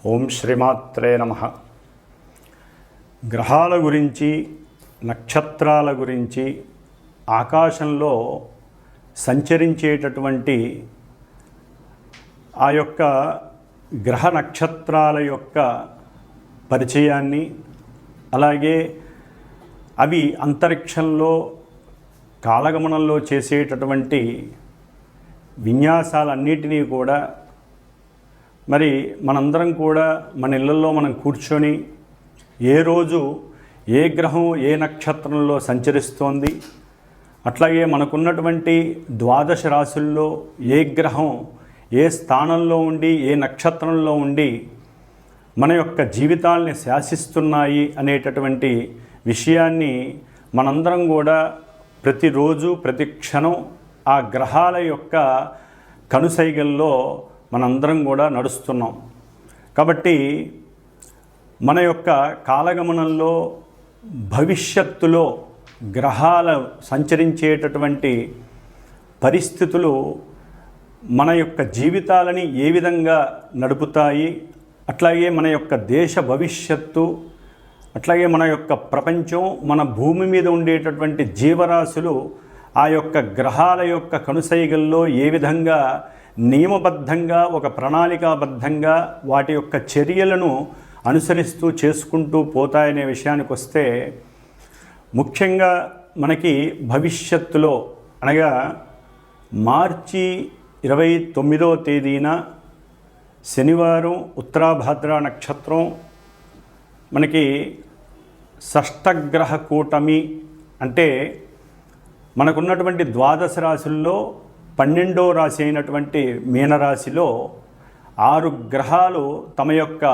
ఓం శ్రీమాత్రే నమః. గ్రహాల గురించి, నక్షత్రాల గురించి, ఆకాశంలో సంచరించేటటువంటి ఆ యొక్క గ్రహ నక్షత్రాల యొక్క పరిచయాన్ని, అలాగే అవి అంతరిక్షంలో కాలగమనంలో చేసేటటువంటి విన్యాసాలన్నిటినీ కూడా మరి మనందరం కూడా మన ఇళ్ళల్లో మనం కూర్చొని ఏ రోజు ఏ గ్రహం ఏ నక్షత్రంలో సంచరిస్తోంది, అట్లాగే మనకున్నటువంటి ద్వాదశ రాశుల్లో ఏ గ్రహం ఏ స్థానంలో ఉండి ఏ నక్షత్రంలో ఉండి మన యొక్క జీవితాల్ని శాసిస్తున్నాయి అనేటటువంటి విషయాన్ని మనందరం కూడా ప్రతిరోజు ప్రతి క్షణం ఆ గ్రహాల యొక్క కనుసైగల్లో మనందరం కూడా నడుస్తున్నాం. కాబట్టి మన యొక్క కాలగమనంలో భవిష్యత్తులో గ్రహాలు సంచరించేటటువంటి పరిస్థితులు మన యొక్క జీవితాలని ఏ విధంగా నడుపుతాయి, అట్లాగే మన యొక్క దేశ భవిష్యత్తు, అట్లాగే మన యొక్క ప్రపంచం, మన భూమి మీద ఉండేటటువంటి జీవరాశులు ఆ యొక్క గ్రహాల యొక్క కనుసైగల్లో ఏ విధంగా నియమబద్ధంగా ఒక ప్రణాళికాబద్ధంగా వాటి యొక్క చర్యలను అనుసరిస్తూ చేసుకుంటూ పోతాయనే విషయానికి వస్తే, ముఖ్యంగా మనకి భవిష్యత్తులో అనగా మార్చి 29వ తేదీన శనివారం ఉత్తరాభాద్ర నక్షత్రం మనకి షష్టగ్రహ కూటమి అంటే మనకున్నటువంటి ద్వాదశ రాశుల్లో 12వ రాశి అయినటువంటి మీనరాశిలో 6 గ్రహాలు తమ యొక్క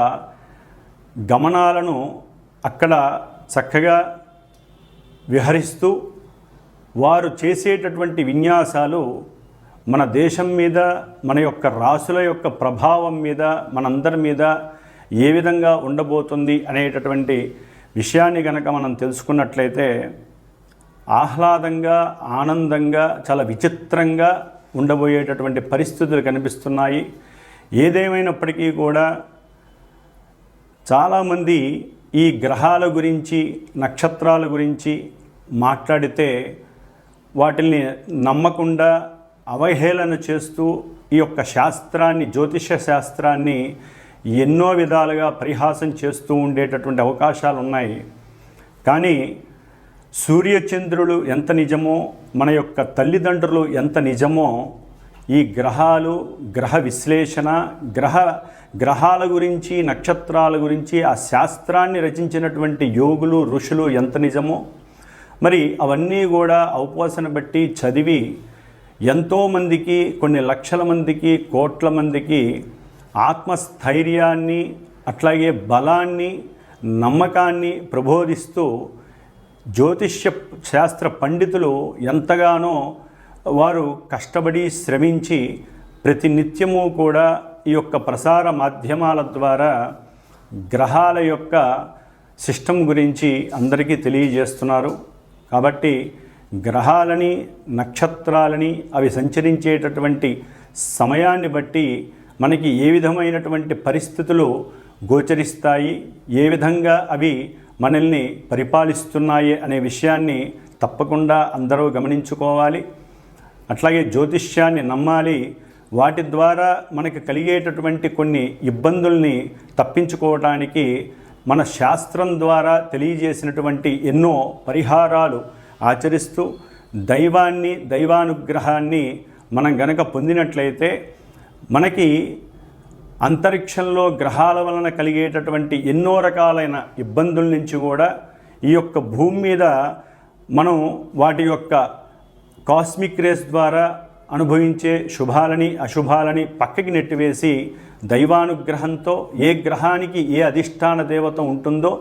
గమనాలను అక్కడ చక్కగా విహరిస్తూ వారు చేసేటటువంటి విన్యాసాలు మన దేశం మీద, మన యొక్క రాశుల యొక్క ప్రభావం మీద, మనందరి మీద ఏ విధంగా ఉండబోతుంది అనేటటువంటి విషయాన్ని కనుక మనం తెలుసుకున్నట్లయితే ఆహ్లాదంగా, ఆనందంగా, చాలా విచిత్రంగా ఉండబోయేటటువంటి పరిస్థితులు కనిపిస్తున్నాయి. ఏదేమైనప్పటికీ కూడా చాలామంది ఈ గ్రహాల గురించి, నక్షత్రాల గురించి మాట్లాడితే వాటిని నమ్మకుండా అవహేళన చేస్తూ ఈ యొక్క శాస్త్రాన్ని, జ్యోతిష శాస్త్రాన్ని ఎన్నో విధాలుగా పరిహాసం చేస్తూ ఉండేటటువంటి అవకాశాలు ఉన్నాయి. కానీ సూర్యచంద్రులు ఎంత నిజమో, మన యొక్క తల్లిదండ్రులు ఎంత నిజమో, ఈ గ్రహాలు, గ్రహ విశ్లేషణ, గ్రహాల గురించి, నక్షత్రాల గురించి ఆ శాస్త్రాన్ని రచించినటువంటి యోగులు, ఋషులు ఎంత నిజమో, మరి అవన్నీ కూడా అవపోసన బట్టి చదివి ఎంతోమందికి, కొన్ని లక్షల మందికి, కోట్ల మందికి ఆత్మస్థైర్యాన్ని, అట్లాగే బలాన్ని, నమ్మకాన్ని ప్రబోధిస్తూ జ్యోతిష్య శాస్త్ర పండితులు ఎంతగానో వారు కష్టపడి శ్రమించి ప్రతినిత్యము కూడా ఈ యొక్క ప్రసార మాధ్యమాల ద్వారా గ్రహాల యొక్క సిస్టమ్ గురించి అందరికీ తెలియజేస్తున్నారు. కాబట్టి గ్రహాలని, నక్షత్రాలని అవి సంచరించేటటువంటి సమయాన్ని బట్టి మనకి ఏ విధమైనటువంటి పరిస్థితులు గోచరిస్తాయి, ఏ విధంగా అవి మనల్ని పరిపాలిస్తున్నాయి అనే విషయాన్ని తప్పకుండా అందరూ గమనించుకోవాలి. అట్లాగే జ్యోతిష్యాన్ని నమ్మాలి. వాటి ద్వారా మనకు కలిగేటటువంటి కొన్ని ఇబ్బందుల్ని తప్పించుకోవడానికి మన శాస్త్రం ద్వారా తెలియజేసినటువంటి ఎన్నో పరిహారాలు ఆచరిస్తూ దైవాన్ని, దైవానుగ్రహాన్ని మనం గనక పొందినట్లయితే మనకి అంతరిక్షంలో గ్రహాల వలన కలిగేటటువంటి ఎన్నో రకాలైన ఇబ్బందుల నుంచి కూడా ఈ యొక్క భూమి మీద మనం వాటి యొక్క కాస్మిక్ రేస్ ద్వారా అనుభవించే శుభాలని, అశుభాలని పక్కకి నెట్టివేసి దైవానుగ్రహంతో ఏ గ్రహానికి ఏ అధిష్టాన దేవత ఉంటుందో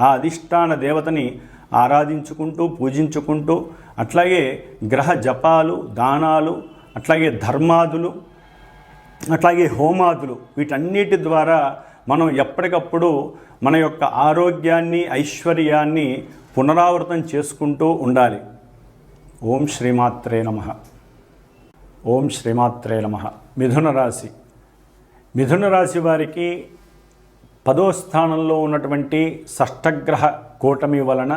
ఆ అధిష్టాన దేవతని ఆరాధించుకుంటూ, పూజించుకుంటూ, అట్లాగే గ్రహ జపాలు, దానాలు, అట్లాగే ధర్మాదులు, అట్లాగే హోమాదులు, వీటన్నిటి ద్వారా మనం ఎప్పటికప్పుడు మన యొక్క ఆరోగ్యాన్ని, ఐశ్వర్యాన్ని పునరావృతం చేసుకుంటూ ఉండాలి. ఓం శ్రీమాత్రే నమః. ఓం శ్రీమాత్రే నమః. మిథున రాశి వారికి 10వ స్థానంలో ఉన్నటువంటి షష్టగ్రహ కూటమి వలన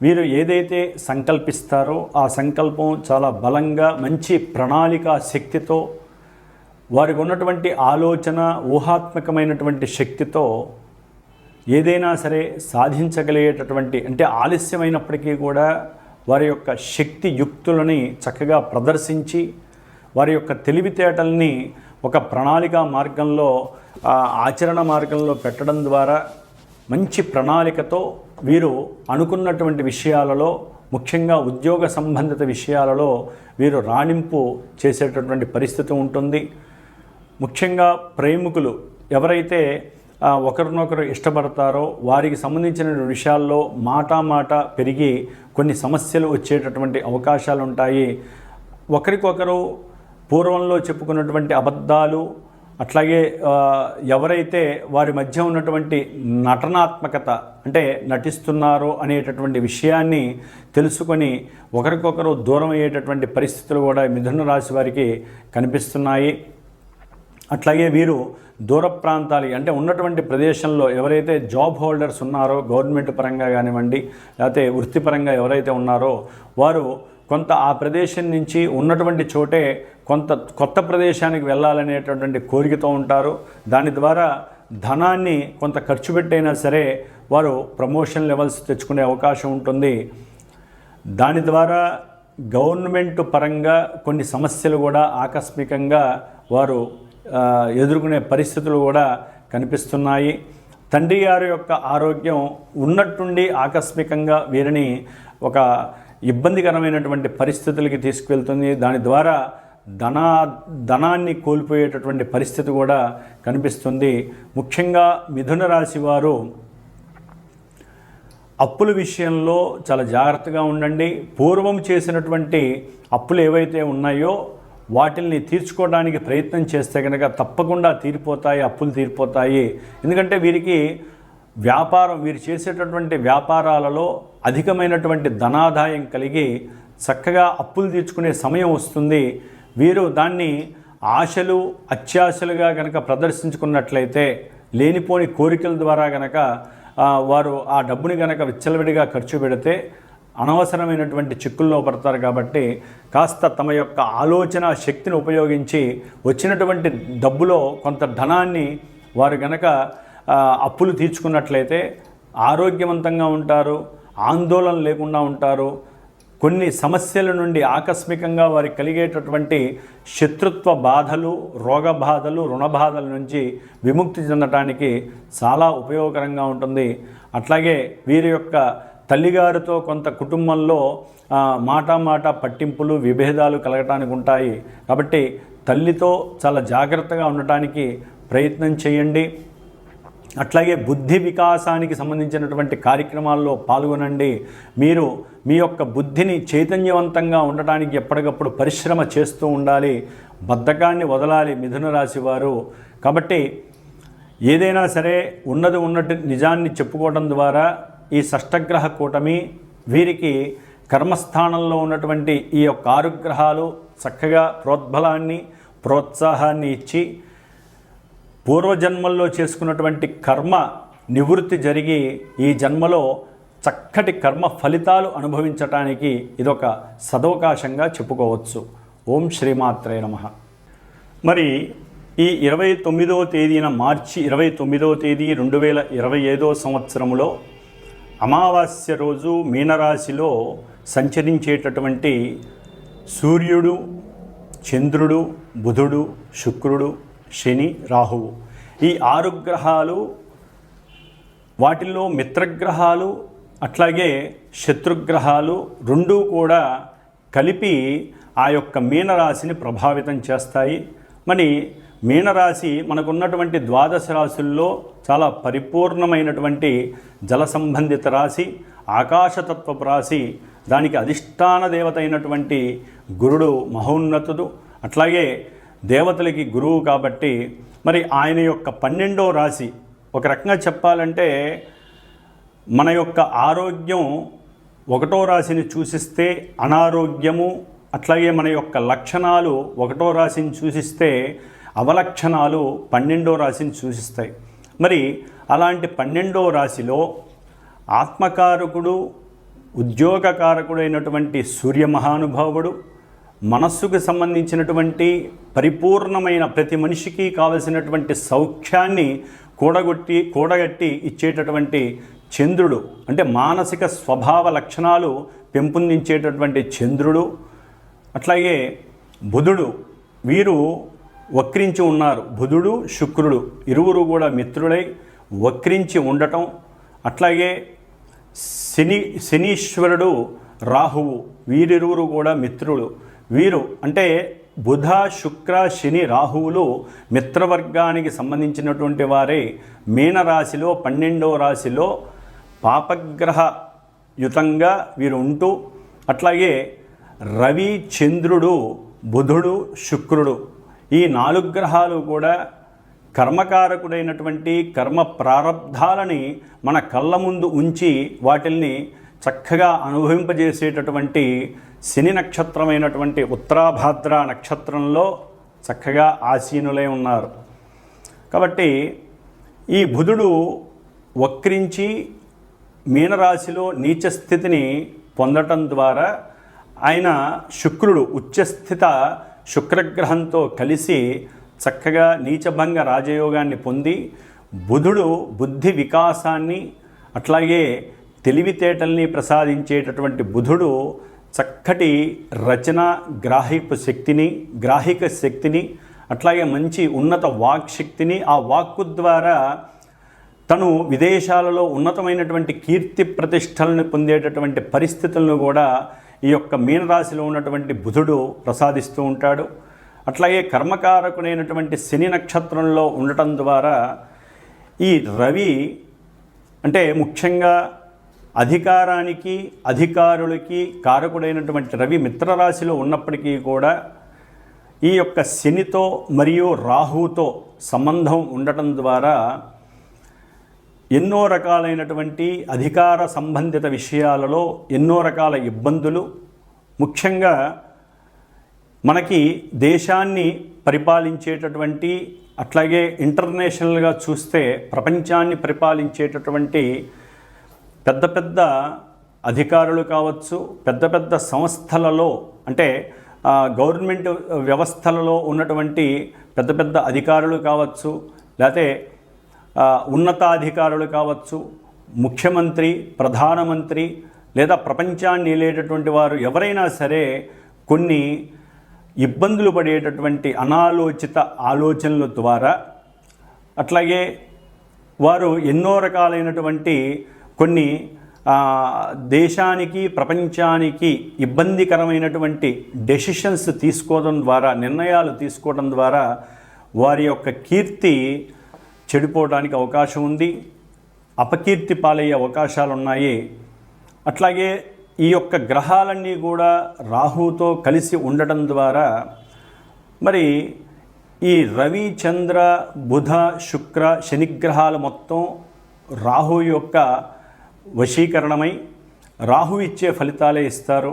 వీరు ఏదైతే సంకల్పిస్తారో ఆ సంకల్పం చాలా బలంగా మంచి ప్రణాళిక శక్తితో వారికి ఉన్నటువంటి ఆలోచన ఊహాత్మకమైనటువంటి శక్తితో ఏదైనా సరే సాధించగలిగేటటువంటి, అంటే ఆలస్యమైనప్పటికీ కూడా వారి యొక్క శక్తి యుక్తులని చక్కగా ప్రదర్శించి వారి యొక్క తెలివితేటల్ని ఒక ప్రణాళిక మార్గంలో ఆచరణ మార్గంలో పెట్టడం ద్వారా మంచి ప్రణాళికతో వీరు అనుకున్నటువంటి విషయాలలో, ముఖ్యంగా ఉద్యోగ సంబంధిత విషయాలలో వీరు రాణింపు చేసేటటువంటి పరిస్థితి ఉంటుంది. ముఖ్యంగా ప్రేమికులు ఎవరైతే ఒకరినొకరు ఇష్టపడతారో వారికి సంబంధించిన విషయాల్లో మాట పెరిగి కొన్ని సమస్యలు వచ్చేటటువంటి అవకాశాలు ఉంటాయి. ఒకరికొకరు పూర్వంలో చెప్పుకున్నటువంటి అబద్ధాలు, అట్లాగే ఎవరైతే వారి మధ్య ఉన్నటువంటి నటనాత్మకత, అంటే నటిస్తున్నారో అనేటటువంటి విషయాన్ని తెలుసుకొని ఒకరికొకరు దూరం అయ్యేటటువంటి పరిస్థితులు కూడా మిథున రాశి వారికి కనిపిస్తున్నాయి. అట్లాగే వీరు దూర ప్రాంతాలు, అంటే ఉన్నటువంటి ప్రదేశంలో ఎవరైతే జాబ్ హోల్డర్స్ ఉన్నారో గవర్నమెంట్ పరంగా కానివ్వండి, లేకపోతే వృత్తిపరంగా ఎవరైతే ఉన్నారో వారు కొంత ఆ ప్రదేశం నుంచి ఉన్నటువంటి చోటే కొంత కొత్త ప్రదేశానికి వెళ్ళాలనేటటువంటి కోరికతో ఉంటారు. దాని ద్వారా ధనాన్ని కొంత ఖర్చు పెట్టైనా సరే వారు ప్రమోషన్ లెవెల్స్ తెచ్చుకునే అవకాశం ఉంటుంది. దాని ద్వారా గవర్నమెంట్ పరంగా కొన్ని సమస్యలు కూడా ఆకస్మికంగా వారు ఎదుర్కొనే పరిస్థితులు కూడా కనిపిస్తున్నాయి. తండ్రి గారి యొక్క ఆరోగ్యం ఉన్నట్టుండి ఆకస్మికంగా వీరిని ఒక ఇబ్బందికరమైనటువంటి పరిస్థితులకి తీసుకువెళ్తుంది. దాని ద్వారా ధనాన్ని కోల్పోయేటటువంటి పరిస్థితి కూడా కనిపిస్తుంది. ముఖ్యంగా మిథున రాశి వారు అప్పుల విషయంలో చాలా జాగ్రత్తగా ఉండండి. పూర్వం చేసినటువంటి అప్పులు ఏవైతే ఉన్నాయో వాటిల్ని తీర్చుకోవడానికి ప్రయత్నం చేస్తే కనుక తప్పకుండా అప్పులు తీరిపోతాయి. ఎందుకంటే వీరికి వీరు చేసేటటువంటి వ్యాపారాలలో అధికమైనటువంటి ధనాదాయం కలిగి చక్కగా అప్పులు తీర్చుకునే సమయం వస్తుంది. వీరు దాన్ని ఆశలు అత్యాశలుగా కనుక ప్రదర్శించుకున్నట్లయితే, లేనిపోని కోరికల ద్వారా కనుక వారు ఆ డబ్బుని కనుక విచ్చలవిడిగా ఖర్చు పెడితే అనవసరమైనటువంటి చిక్కుల్లో పడతారు. కాబట్టి కాస్త తమ యొక్క ఆలోచన శక్తిని ఉపయోగించి వచ్చినటువంటి డబ్బులో కొంత ధనాన్ని వారు గనక అప్పులు తీర్చుకున్నట్లయితే ఆరోగ్యవంతంగా ఉంటారు, ఆందోళన లేకుండా ఉంటారు. కొన్ని సమస్యల నుండి ఆకస్మికంగా వారికి కలిగేటటువంటి శత్రుత్వ బాధలు, రోగ బాధలు, రుణ బాధల నుంచి విముక్తి చెందడానికి చాలా ఉపయోగకరంగా ఉంటుంది. అట్లాగే వీరి యొక్క తల్లిగారితో కొంత కుటుంబంలో మాట పట్టింపులు, విభేదాలు కలగటానికి ఉంటాయి. కాబట్టి తల్లితో చాలా జాగ్రత్తగా ఉండటానికి ప్రయత్నం చేయండి. అట్లాగే బుద్ధి వికాసానికి సంబంధించినటువంటి కార్యక్రమాల్లో పాల్గొనండి. మీరు మీ యొక్క బుద్ధిని చైతన్యవంతంగా ఉండటానికి ఎప్పటికప్పుడు పరిశ్రమ చేస్తూ ఉండాలి. బద్ధకాన్ని వదలాలి మిథున రాశి వారు. కాబట్టి ఏదైనా సరే ఉన్నట్టు నిజాన్ని చెప్పుకోవడం ద్వారా ఈ షష్టగ్రహ కూటమి వీరికి కర్మస్థానంలో ఉన్నటువంటి ఈ యొక్క 6 గ్రహాలు చక్కగా ప్రోత్సాహాన్ని ఇచ్చి పూర్వజన్మల్లో చేసుకున్నటువంటి కర్మ నివృత్తి జరిగి ఈ జన్మలో చక్కటి కర్మ ఫలితాలు అనుభవించటానికి ఇదొక సదవకాశంగా చెప్పుకోవచ్చు. ఓం శ్రీమాత్రే నమః. మరి ఈ 29వ తేదీన మార్చి 29వ తేదీ 2025వ సంవత్సరంలో అమావాస్య రోజు మీనరాశిలో సంచరించేటటువంటి సూర్యుడు, చంద్రుడు, బుధుడు, శుక్రుడు, శని, రాహువు, ఈ 6 గ్రహాలు, వాటిల్లో మిత్రగ్రహాలు అట్లాగే శత్రుగ్రహాలు రెండూ కూడా కలిపి ఆ యొక్క మీనరాశిని ప్రభావితం చేస్తాయి. మరి మీనరాశి మనకున్నటువంటి 12 రాశుల్లో చాలా పరిపూర్ణమైనటువంటి జల సంబంధిత రాశి, ఆకాశతత్వపు రాశి. దానికి అధిష్టాన దేవత అయినటువంటి గురుడు మహోన్నతుడు, అట్లాగే దేవతలకి గురువు. కాబట్టి మరి ఆయన యొక్క 12వ రాశి, ఒక రకంగా చెప్పాలంటే మన యొక్క ఆరోగ్యం 1వ రాశిని సూచిస్తే అనారోగ్యము, అట్లాగే మన యొక్క లక్షణాలు 1వ రాశిని సూచిస్తే అవలక్షణాలు 12వ రాశిని సూచిస్తాయి. మరి అలాంటి 12వ రాశిలో ఆత్మకారకుడు, ఉద్యోగకారకుడు అయినటువంటి సూర్య మహానుభావుడు, మనస్సుకు సంబంధించినటువంటి పరిపూర్ణమైన ప్రతి మనిషికి కావలసినటువంటి సౌఖ్యాన్ని కూడగట్టి ఇచ్చేటటువంటి చంద్రుడు, అంటే మానసిక స్వభావ లక్షణాలు పెంపొందించేటటువంటి చంద్రుడు, అట్లాగే బుధుడు, వీరు వక్రించి ఉన్నారు. బుధుడు, శుక్రుడు ఇరువురు కూడా మిత్రులై వక్రించి ఉండటం, అట్లాగే శనీశ్వరుడు, రాహువు, వీరిరువురు కూడా మిత్రులు. వీరు అంటే బుధ, శుక్ర, శని, రాహువులు మిత్రవర్గానికి సంబంధించినటువంటి వారే. మీనరాశిలో 12వ రాశిలో పాపగ్రహ యుతంగా వీరు ఉంటూ, అట్లాగే రవి, చంద్రుడు, బుధుడు, శుక్రుడు ఈ 4 గ్రహాలు కూడా కర్మకారకుడైనటువంటి కర్మ ప్రారబ్ధాలని మన కళ్ళ ముందు ఉంచి వాటిల్ని చక్కగా అనుభవింపజేసేటటువంటి శని నక్షత్రమైనటువంటి ఉత్తరాభాద్ర నక్షత్రంలో చక్కగా ఆసీనులై ఉన్నారు. కాబట్టి ఈ బుధుడు వక్రించి మీనరాశిలో నీచ స్థితిని పొందటం ద్వారా ఆయన శుక్రుడు ఉచ్చస్థిత శుక్రగ్రహంతో కలిసి చక్కగా నీచభంగ రాజయోగాన్ని పొంది, బుధుడు బుద్ధి వికాసాన్ని అట్లాగే తెలివితేటల్ని ప్రసాదించేటటువంటి బుధుడు చక్కటి రచన గ్రాహిక శక్తిని అట్లాగే మంచి ఉన్నత వాక్శక్తిని, ఆ వాక్కు ద్వారా తను విదేశాలలో ఉన్నతమైనటువంటి కీర్తి ప్రతిష్టలను పొందేటటువంటి పరిస్థితులను కూడా ఈ యొక్క మీనరాశిలో ఉన్నటువంటి బుధుడు ప్రసాదిస్తూ ఉంటాడు. అట్లాగే కర్మకారకుడైనటువంటి శని నక్షత్రంలో ఉండటం ద్వారా ఈ రవి అంటే ముఖ్యంగా అధికారానికి, అధికారులకి కారకుడైనటువంటి రవి మిత్రరాశిలో ఉన్నప్పటికీ కూడా ఈ యొక్క శనితో మరియు రాహువుతో సంబంధం ఉండటం ద్వారా ఎన్నో రకాలైనటువంటి అధికార సంబంధిత విషయాలలో ఎన్నో రకాల ఇబ్బందులు, ముఖ్యంగా మనకి దేశాన్ని పరిపాలించేటటువంటి అట్లాగే ఇంటర్నేషనల్గా చూస్తే ప్రపంచాన్ని పరిపాలించేటటువంటి పెద్ద పెద్ద అధికారులు కావచ్చు, పెద్ద పెద్ద సంస్థలలో అంటే గవర్నమెంట్ వ్యవస్థలలో ఉన్నటువంటి పెద్ద పెద్ద అధికారులు కావచ్చు, లేకపోతే ఉన్నతాధికారులు కావచ్చు, ముఖ్యమంత్రి, ప్రధానమంత్రి లేదా ప్రపంచాన్ని ఏలేటటువంటి వారు ఎవరైనా సరే కొన్ని ఇబ్బందులు పడేటటువంటి అనాలోచిత ఆలోచనల ద్వారా, అట్లాగే వారు ఎన్నో రకాలైనటువంటి కొన్ని దేశానికి ప్రపంచానికి ఇబ్బందికరమైనటువంటి డెసిషన్స్ తీసుకోవడం ద్వారా, నిర్ణయాలు తీసుకోవడం ద్వారా వారి యొక్క కీర్తి చెడిపోవడానికి అవకాశం ఉంది, అపకీర్తి పాలయ్యే అవకాశాలు ఉన్నాయి. అట్లాగే ఈ యొక్క గ్రహాలన్నీ కూడా రాహుతో కలిసి ఉండటం ద్వారా మరి ఈ రవి, చంద్ర, బుధ, శుక్ర, శనిగ్రహాలు మొత్తం రాహు యొక్క వశీకరణమై రాహు ఇచ్చే ఫలితాలే ఇస్తారు.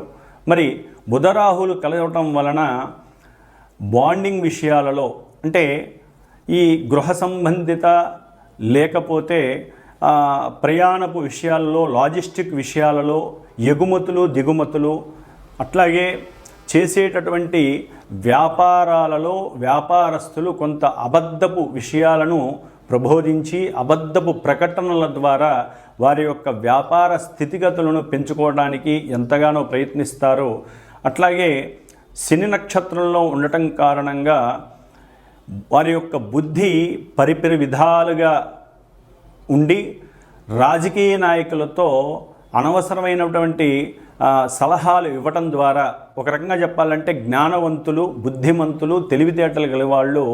మరి బుధ రాహులు కలవటం వలన బాండింగ్ విషయాలలో అంటే ఈ గృహ సంబంధిత లేకపోతే ప్రయాణపు విషయాలలో, లాజిస్టిక్ విషయాలలో, ఎగుమతులు దిగుమతులు, అట్లాగే చేసేటటువంటి వ్యాపారాలలో వ్యాపారస్తులు కొంత అబద్ధపు విషయాలను ప్రబోధించి అబద్ధపు ప్రకటనల ద్వారా వారి యొక్క వ్యాపార స్థితిగతులను పెంచుకోవడానికి ఎంతగానో ప్రయత్నిస్తారు. అట్లాగే శని నక్షత్రంలో ఉండటం కారణంగా వారి యొక్క బుద్ధి పరిపరి విధాలుగా ఉండి రాజకీయ నాయకులతో అనవసరమైనటువంటి సలహాలు ఇవ్వటం ద్వారా, ఒక రకంగా చెప్పాలంటే జ్ఞానవంతులు, బుద్ధిమంతులు, తెలివితేటలు గలవాళ్ళు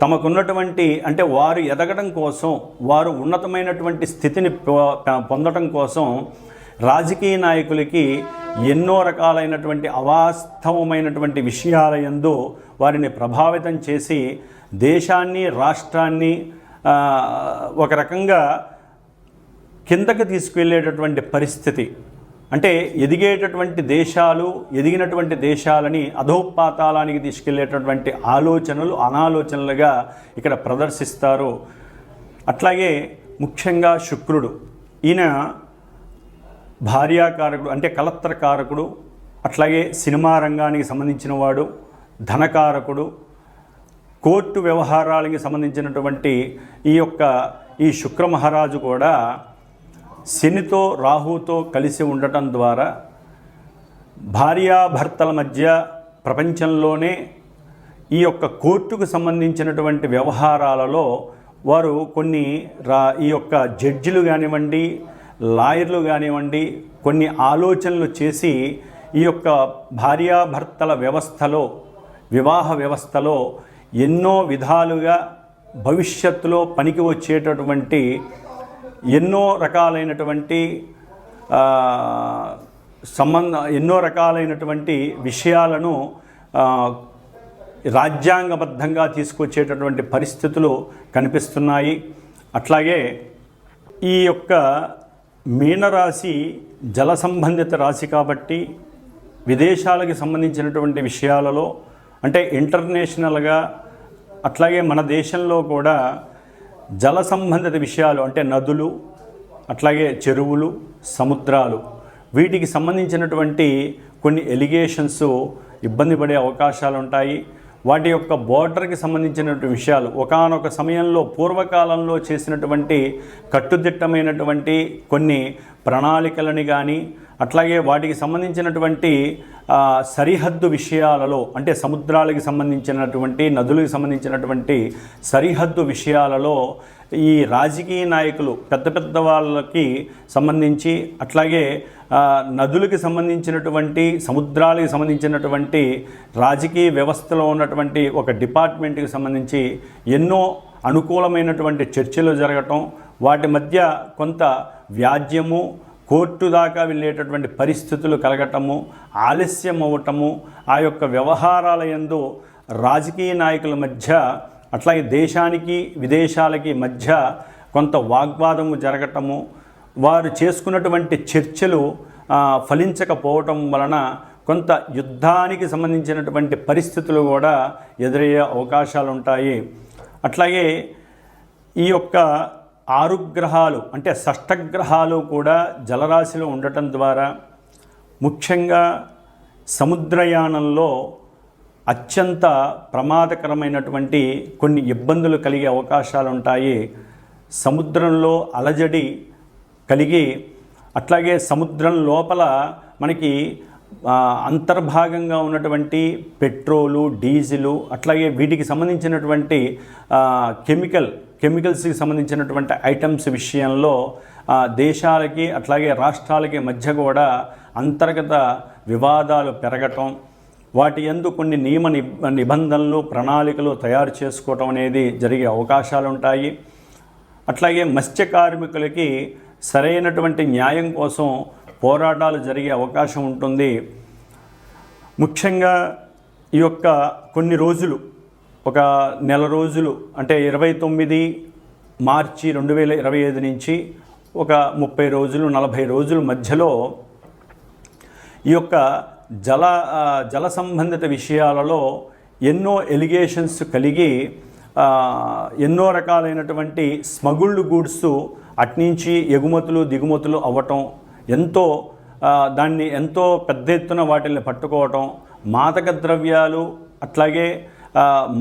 తమకున్నటువంటి అంటే వారు ఎదగడం కోసం, వారు ఉన్నతమైనటువంటి స్థితిని పొందడం కోసం రాజకీయ నాయకులకి ఎన్నో రకాలైనటువంటి అవాస్తవమైనటువంటి విషయాల యందు వారిని ప్రభావితం చేసి దేశాన్ని, రాష్ట్రాన్ని ఒక రకంగా కిందకి తీసుకువెళ్ళేటటువంటి పరిస్థితి, అంటే ఎదిగేటటువంటి దేశాలు, ఎదిగినటువంటి దేశాలని అధోపాతాళానికి తీసుకెళ్లేటటువంటి ఆలోచనలు అనాలోచనలుగా ఇక్కడ ప్రదర్శిస్తారు. అట్లాగే ముఖ్యంగా శుక్రుడు, ఈయన భార్యాకారకుడు అంటే కలత్రకారకుడు, అట్లాగే సినిమా రంగానికి సంబంధించిన వాడు, ధనకారకుడు, కోర్టు వ్యవహారాలకి సంబంధించినటువంటి ఈ శుక్ర మహారాజు కూడా శనితో రాహుతో కలిసి ఉండటం ద్వారా భార్యాభర్తల మధ్య ప్రపంచంలోనే ఈ యొక్క కోర్టుకు సంబంధించినటువంటి వ్యవహారాలలో వారు కొన్ని ఈ యొక్క జడ్జిలు కానివ్వండి, లాయర్లు కానివ్వండి, కొన్ని ఆలోచనలు చేసి ఈ యొక్క భార్యాభర్తల వ్యవస్థలో, వివాహ వ్యవస్థలో ఎన్నో విధాలుగా భవిష్యత్తులో పనికి వచ్చేటటువంటి ఎన్నో రకాలైనటువంటి విషయాలను రాజ్యాంగబద్ధంగా తీసుకొచ్చేటటువంటి పరిస్థితులు కనిపిస్తున్నాయి. అట్లాగే ఈ యొక్క మీనరాశి జల సంబంధిత రాశి కాబట్టి విదేశాలకు సంబంధించినటువంటి విషయాలలో అంటే ఇంటర్నేషనల్గా, అట్లాగే మన దేశంలో కూడా జల సంబంధిత విషయాలు అంటే నదులు, అట్లాగే చెరువులు, సముద్రాలు, వీటికి సంబంధించినటువంటి కొన్ని ఎలిగేషన్స్ ఇబ్బంది పడే అవకాశాలు ఉంటాయి. వాటి యొక్క బోర్డర్కి సంబంధించినటువంటి విషయాలు ఒకానొక సమయంలో పూర్వకాలంలో చేసినటువంటి కట్టుదిట్టమైనటువంటి కొన్ని ప్రణాళికలని కానీ, అట్లాగే వాటికి సంబంధించినటువంటి సరిహద్దు విషయాలలో అంటే సముద్రాలకు సంబంధించినటువంటి, నదులకు సంబంధించినటువంటి సరిహద్దు విషయాలలో ఈ రాజకీయ నాయకులు పెద్ద పెద్ద వాళ్ళకి సంబంధించి, అట్లాగే నదులకు సంబంధించినటువంటి, సముద్రాలకు సంబంధించినటువంటి రాజకీయ వ్యవస్థలో ఉన్నటువంటి ఒక డిపార్ట్మెంట్కి సంబంధించి ఎన్నో అనుకూలమైనటువంటి చర్చలు జరగటం, వాటి మధ్య కొంత వ్యాజ్యము, కోర్టు దాకా వెళ్ళేటటువంటి పరిస్థితులు కలగటము, ఆలస్యం అవ్వటము, ఆ యొక్క వ్యవహారాల యందు రాజకీయ నాయకుల మధ్య, అట్లాగే దేశానికి విదేశాలకి మధ్య కొంత వాగ్వాదము జరగటము, వారు చేసుకున్నటువంటి చర్చలు ఫలించకపోవటం వలన కొంత యుద్ధానికి సంబంధించినటువంటి పరిస్థితులు కూడా ఎదురయ్యే అవకాశాలు ఉంటాయి. అట్లాగే ఈ యొక్క 6 గ్రహాలు అంటే షష్టగ్రహాలు కూడా జలరాశిలో ఉండటం ద్వారా ముఖ్యంగా సముద్రయానంలో అత్యంత ప్రమాదకరమైనటువంటి కొన్ని ఇబ్బందులు కలిగే అవకాశాలు ఉంటాయి. సముద్రంలో అలజడి కలిగి, అట్లాగే సముద్రం లోపల మనకి అంతర్భాగంగా ఉన్నటువంటి పెట్రోలు, డీజిలు, అట్లాగే వీటికి సంబంధించినటువంటి కెమికల్స్కి సంబంధించినటువంటి ఐటమ్స్ విషయంలో దేశాలకి అట్లాగే రాష్ట్రాలకి మధ్య కూడా అంతర్గత వివాదాలు పెరగటం, వాటి యందు కొన్ని నియమ నిబంధనలు, ప్రణాళికలు తయారు చేసుకోవటం అనేది జరిగే అవకాశాలు ఉంటాయి. అట్లాగే మత్స్య కార్మికులకి సరైనటువంటి న్యాయం కోసం పోరాటాలు జరిగే అవకాశం ఉంటుంది. ముఖ్యంగా ఈ యొక్క కొన్ని రోజులు, ఒక నెల రోజులు అంటే 29 మార్చి 2025 నుంచి ఒక 30 రోజులు 40 రోజుల మధ్యలో ఈ యొక్క జల సంబంధిత విషయాలలో ఎన్నో ఎలిగేషన్స్ కలిగి ఎన్నో రకాలైనటువంటి స్మగుల్డ్ గూడ్స్ అట్నుంచి ఎగుమతులు దిగుమతులు అవ్వటం, దాన్ని ఎంతో పెద్ద ఎత్తున వాటిని పట్టుకోవటం, మాదక ద్రవ్యాలు, అట్లాగే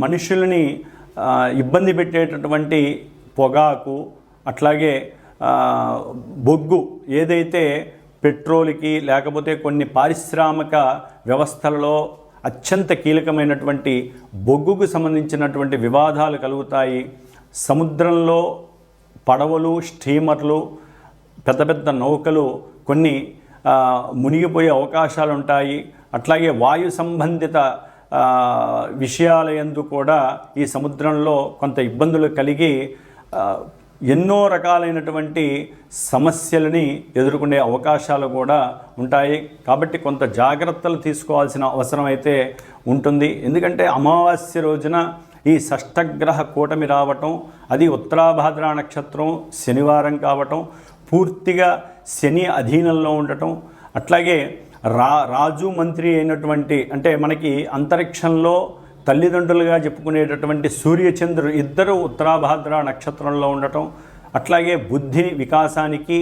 మనుషుల్ని ఇబ్బంది పెట్టేటటువంటి పొగాకు, అట్లాగే బొగ్గు, ఏదైతే పెట్రోల్కి లేకపోతే కొన్ని పారిశ్రామిక వ్యవస్థలలో అత్యంత కీలకమైనటువంటి బొగ్గుకు సంబంధించినటువంటి వివాదాలు కలుగుతాయి. సముద్రంలో పడవలు, స్టీమర్లు, పెద్ద పెద్ద నౌకలు కొన్ని మునిగిపోయే అవకాశాలు ఉంటాయి. అట్లాగే వాయు సంబంధిత విషయాల యందు కూడా ఈ సముద్రంలో కొంత ఇబ్బందులు కలిగి ఎన్నో రకాలైనటువంటి సమస్యలని ఎదుర్కొనే అవకాశాలు కూడా ఉంటాయి. కాబట్టి కొంత జాగ్రత్తలు తీసుకోవాల్సిన అవసరం అయితే ఉంటుంది. ఎందుకంటే అమావాస్య రోజున ఈ షష్టగ్రహ కూటమి రావటం, అది ఉత్తరాభాద్ర నక్షత్రం శనివారం కావటం, పూర్తిగా శని అధీనంలో ఉండటం, అట్లాగే రాజు మంత్రి అయినటువంటి అంటే మనకి అంతరిక్షంలో తల్లిదండ్రులుగా చెప్పుకునేటటువంటి సూర్యచంద్రుడు ఇద్దరు ఉత్తరాభాద్ర నక్షత్రంలో ఉండటం, అట్లాగే బుద్ధి వికాసానికి,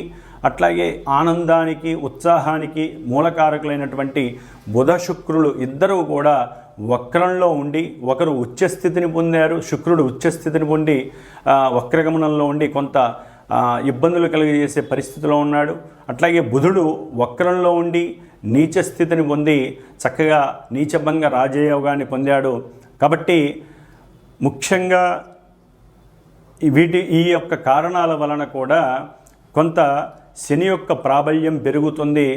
అట్లాగే ఆనందానికి, ఉత్సాహానికి మూలకారకులైనటువంటి బుధ శుక్రులు ఇద్దరూ కూడా వక్రంలో ఉండి, ఒకరు ఉచ్చస్థితిని పొందారు, శుక్రుడు ఉచ్చస్థితిని పొంది వక్రగమనంలో ఉండి కొంత ఇబ్బందులు కలిగజేసే పరిస్థితిలో ఉన్నాడు. అట్లాగే బుధుడు వక్రంలో ఉండి నీచ స్థితిని పొంది చక్కగా నీచభంగ రాజయోగాన్ని పొందాడు. కాబట్టి ముఖ్యంగా ఈ యొక్క కారణాల వలన కూడా కొంత శని యొక్క ప్రాబల్యం పెరుగుతుంది.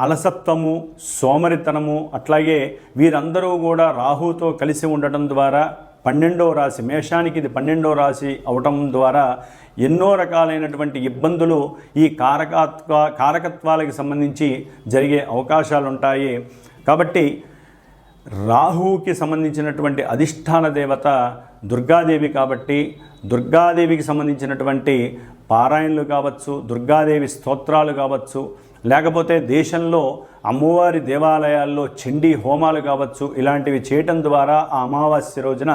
అలసత్వము, సోమరితనము, అట్లాగే వీరందరూ కూడా రాహుతో కలిసి ఉండటం ద్వారా 12వ రాశి, మేషానికి ఇది 12వ రాశి అవటం ద్వారా ఎన్నో రకాలైనటువంటి ఇబ్బందులు ఈ కారకత్వాలకు సంబంధించి జరిగే అవకాశాలు ఉంటాయి. కాబట్టి రాహువుకి సంబంధించినటువంటి అధిష్టాన దేవత దుర్గాదేవి కాబట్టి దుర్గాదేవికి సంబంధించినటువంటి పారాయణలు కావచ్చు, దుర్గాదేవి స్తోత్రాలు కావచ్చు, లేకపోతే దేశంలో అమ్మవారి దేవాలయాల్లో చండీ హోమాలు కావచ్చు, ఇలాంటివి చేయటం ద్వారా ఆ అమావాస్య రోజున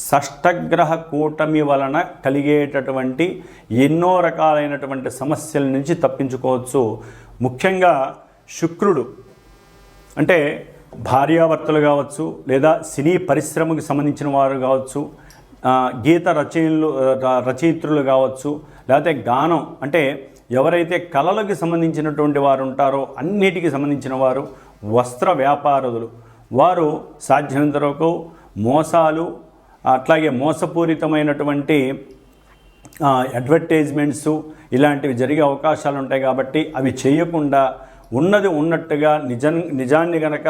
షష్టగ్రహ కూటమి వలన కలిగేటటువంటి ఎన్నో రకాలైనటువంటి సమస్యల నుంచి తప్పించుకోవచ్చు. ముఖ్యంగా శుక్రుడు అంటే భార్యాభర్తలు కావచ్చు, లేదా సినీ పరిశ్రమకు సంబంధించిన వారు కావచ్చు, గీత రచయిత్రులు కావచ్చు, లేకపోతే గానం అంటే ఎవరైతే కళలకు సంబంధించినటువంటి వారు ఉంటారో అన్నిటికీ సంబంధించిన వారు, వస్త్ర వ్యాపారులు, వారు సాధ్యమైనంత వరకు మోసాలు, అట్లాగే మోసపూరితమైనటువంటి అడ్వర్టైజ్మెంట్స్ ఇలాంటివి జరిగే అవకాశాలు ఉంటాయి. కాబట్టి అవి చేయకుండా ఉన్నది ఉన్నట్టుగా నిజాన్ని గనక,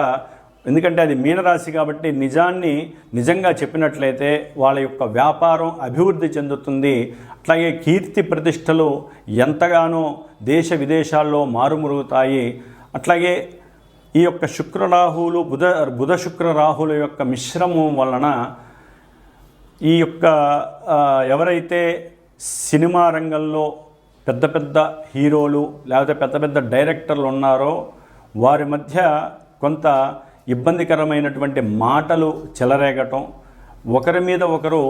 ఎందుకంటే అది మీనరాశి కాబట్టి నిజాన్ని నిజంగా చెప్పినట్లయితే వాళ్ళ యొక్క వ్యాపారం అభివృద్ధి చెందుతుంది. అట్లాగే కీర్తి ప్రతిష్టలు ఎంతగానో దేశ విదేశాల్లో మారుమురుగుతాయి. అట్లాగే ఈ యొక్క శుక్రరాహువులు బుధ శుక్ర రాహుల యొక్క మిశ్రమం వలన ఈ యొక్క ఎవరైతే సినిమా రంగంలో పెద్ద పెద్ద హీరోలు లేకపోతే పెద్ద పెద్ద డైరెక్టర్లు ఉన్నారో వారి మధ్య కొంత ఇబ్బందికరమైనటువంటి మాటలు చెలరేగటం, ఒకరి మీద ఒకరు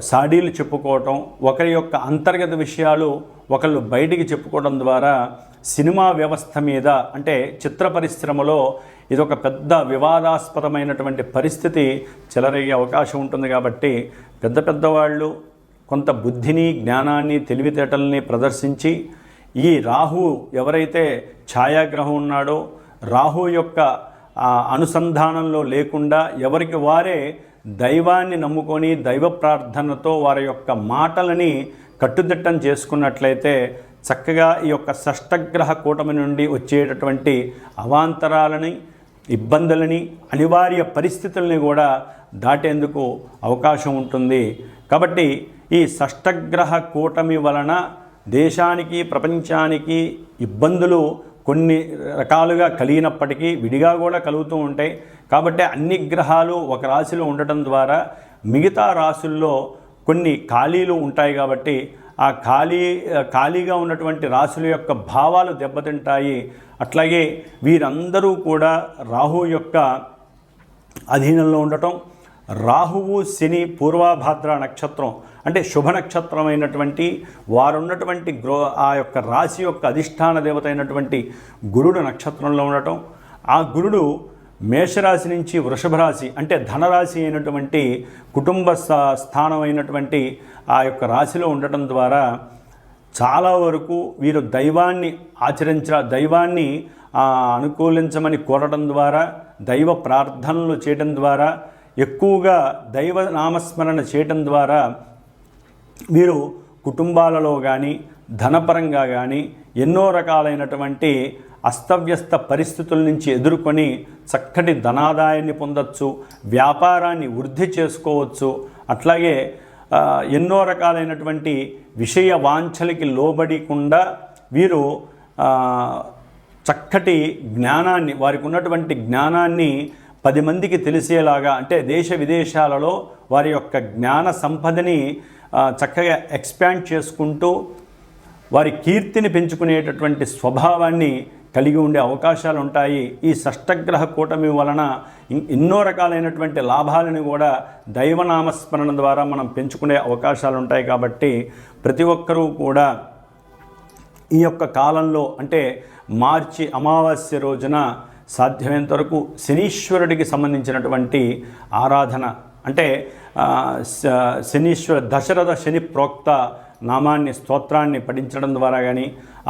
సాడీలు చెప్పుకోవటం, ఒకరి యొక్క అంతర్గత విషయాలు ఒకళ్ళు బయటికి చెప్పుకోవడం ద్వారా సినిమా వ్యవస్థ మీద అంటే చిత్ర పరిశ్రమలో ఇదొక పెద్ద వివాదాస్పదమైనటువంటి పరిస్థితి చెలరేగే అవకాశం ఉంటుంది. కాబట్టి పెద్దవాళ్ళు కొంత బుద్ధిని, జ్ఞానాన్ని, తెలివితేటల్ని ప్రదర్శించి ఈ రాహు ఎవరైతే ఛాయాగ్రహం ఉన్నాడో రాహు యొక్క అనుసంధానంలో లేకుండా ఎవరికి వారే దైవాన్ని నమ్ముకొని దైవ ప్రార్థనతో వారి యొక్క మాటలని కట్టుదిట్టం చేసుకున్నట్లయితే చక్కగా ఈ యొక్క షష్టగ్రహ కూటమి నుండి వచ్చేటటువంటి అవాంతరాలని, ఇబ్బందులని, అనివార్య పరిస్థితుల్ని కూడా దాటేందుకు అవకాశం ఉంటుంది. కాబట్టి ఈ షష్టగ్రహ కూటమి వలన దేశానికి, ప్రపంచానికి ఇబ్బందులు కొన్ని రకాలుగా కలిగినప్పటికీ విడిగా కూడా కలుగుతూ ఉంటాయి. కాబట్టి అన్ని గ్రహాలు ఒక రాశిలో ఉండటం ద్వారా మిగతా రాశుల్లో కొన్ని ఖాళీలు ఉంటాయి. కాబట్టి ఆ ఖాళీగా ఉన్నటువంటి రాశుల యొక్క భావాలు దెబ్బతింటాయి. అట్లాగే వీరందరూ కూడా రాహు యొక్క అధీనంలో ఉండటం, రాహువు శని పూర్వభాద్ర నక్షత్రం అంటే శుభ నక్షత్రమైనటువంటి వారున్నటువంటి ఆ యొక్క రాశి యొక్క అధిష్టాన దేవత అయినటువంటి గురుడు నక్షత్రంలో ఉండటం, ఆ గురుడు మేషరాశి నుంచి వృషభ రాశి అంటే ధనరాశి అయినటువంటి కుటుంబ స్థానం అయినటువంటి ఆ యొక్క రాశిలో ఉండటం ద్వారా చాలా వరకు వీరు దైవాన్ని దైవాన్ని అనుకూలించమని కోరడం ద్వారా, దైవ ప్రార్థనలు చేయడం ద్వారా, ఎక్కువగా దైవ నామస్మరణ చేయడం ద్వారా వీరు కుటుంబాలలో కానీ ధనపరంగా కానీ ఎన్నో రకాలైనటువంటి అస్తవ్యస్త పరిస్థితుల నుంచి ఎదుర్కొని చక్కటి ధనాదాయాన్ని పొందవచ్చు, వ్యాపారాన్ని వృద్ధి చేసుకోవచ్చు. అట్లాగే ఎన్నో రకాలైనటువంటి విషయ వాంఛలకి లోబడకుండా వీరు చక్కటి జ్ఞానాన్ని, వారికి ఉన్నటువంటి జ్ఞానాన్ని 10 మందికి తెలిసేలాగా అంటే దేశ విదేశాలలో వారి యొక్క జ్ఞాన సంపదని చక్కగా ఎక్స్పాండ్ చేసుకుంటూ వారి కీర్తిని పెంచుకునేటటువంటి స్వభావాన్ని కలిగి ఉండే అవకాశాలు ఉంటాయి. ఈ షష్టగ్రహ కూటమి వలన ఎన్నో రకాలైనటువంటి లాభాలను కూడా దైవనామస్మరణ ద్వారా మనం పెంచుకునే అవకాశాలు ఉంటాయి. కాబట్టి ప్రతి ఒక్కరూ కూడా ఈ యొక్క కాలంలో అంటే మార్చి అమావాస్య రోజున సాధ్యమైనంత వరకు శనీశ్వరుడికి సంబంధించినటువంటి ఆరాధన అంటే శనీశ్వర దశరథ శని ప్రోక్త నామాన్ని స్తోత్రాన్ని పఠించడం ద్వారా కానీ,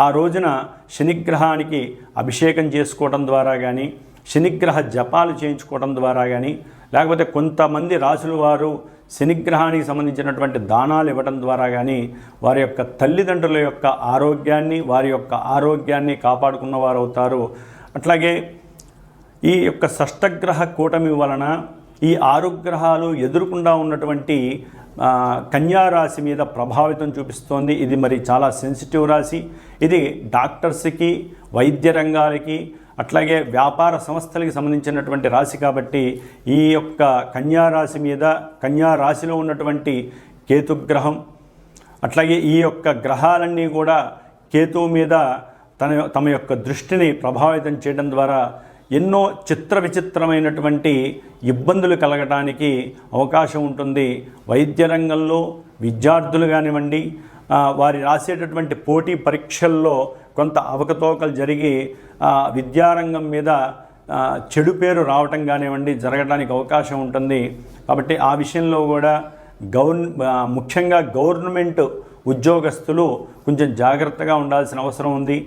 ఆ రోజున శనిగ్రహానికి అభిషేకం చేసుకోవడం ద్వారా కానీ, శనిగ్రహ జపాలు చేయించుకోవడం ద్వారా కానీ, లేకపోతే కొంతమంది రాసుల వారు శనిగ్రహానికి సంబంధించినటువంటి దానాలు ఇవ్వడం ద్వారా కానీ వారి యొక్క తల్లిదండ్రుల యొక్క ఆరోగ్యాన్ని వారి యొక్క ఆరోగ్యాన్ని కాపాడుకున్నవారు అవుతారు. అట్లాగే ఈ యొక్క షష్టగ్రహ కూటమి వలన ఈ 6 గ్రహాలు ఎదురుకుండా ఉన్నటువంటి కన్యారాశి మీద ప్రభావితం చూపిస్తోంది. ఇది మరి చాలా సెన్సిటివ్ రాశి. ఇది డాక్టర్స్కి, వైద్య రంగాలకి, అట్లాగే వ్యాపార సంస్థలకి సంబంధించినటువంటి రాశి. కాబట్టి ఈ యొక్క కన్యారాశి మీద, కన్యారాశిలో ఉన్నటువంటి కేతుగ్రహం, అట్లాగే ఈ యొక్క గ్రహాలన్నీ కూడా కేతువు మీద తమ యొక్క దృష్టిని ప్రభావితం చేయడం ద్వారా ఎన్నో చిత్ర విచిత్రమైనటువంటి ఇబ్బందులు కలగడానికి అవకాశం ఉంటుంది. వైద్య రంగంలో విద్యార్థులు కానివ్వండి, వారి రాసేటటువంటి పోటీ పరీక్షల్లో కొంత అవకతవకలు జరిగి విద్యారంగం మీద చెడు పేరు రావటం కానివ్వండి జరగడానికి అవకాశం ఉంటుంది. కాబట్టి ఆ విషయంలో కూడా ముఖ్యంగా గవర్నమెంట్ ఉద్యోగస్తులు కొంచెం జాగ్రత్తగా ఉండాల్సిన అవసరం ఉంది.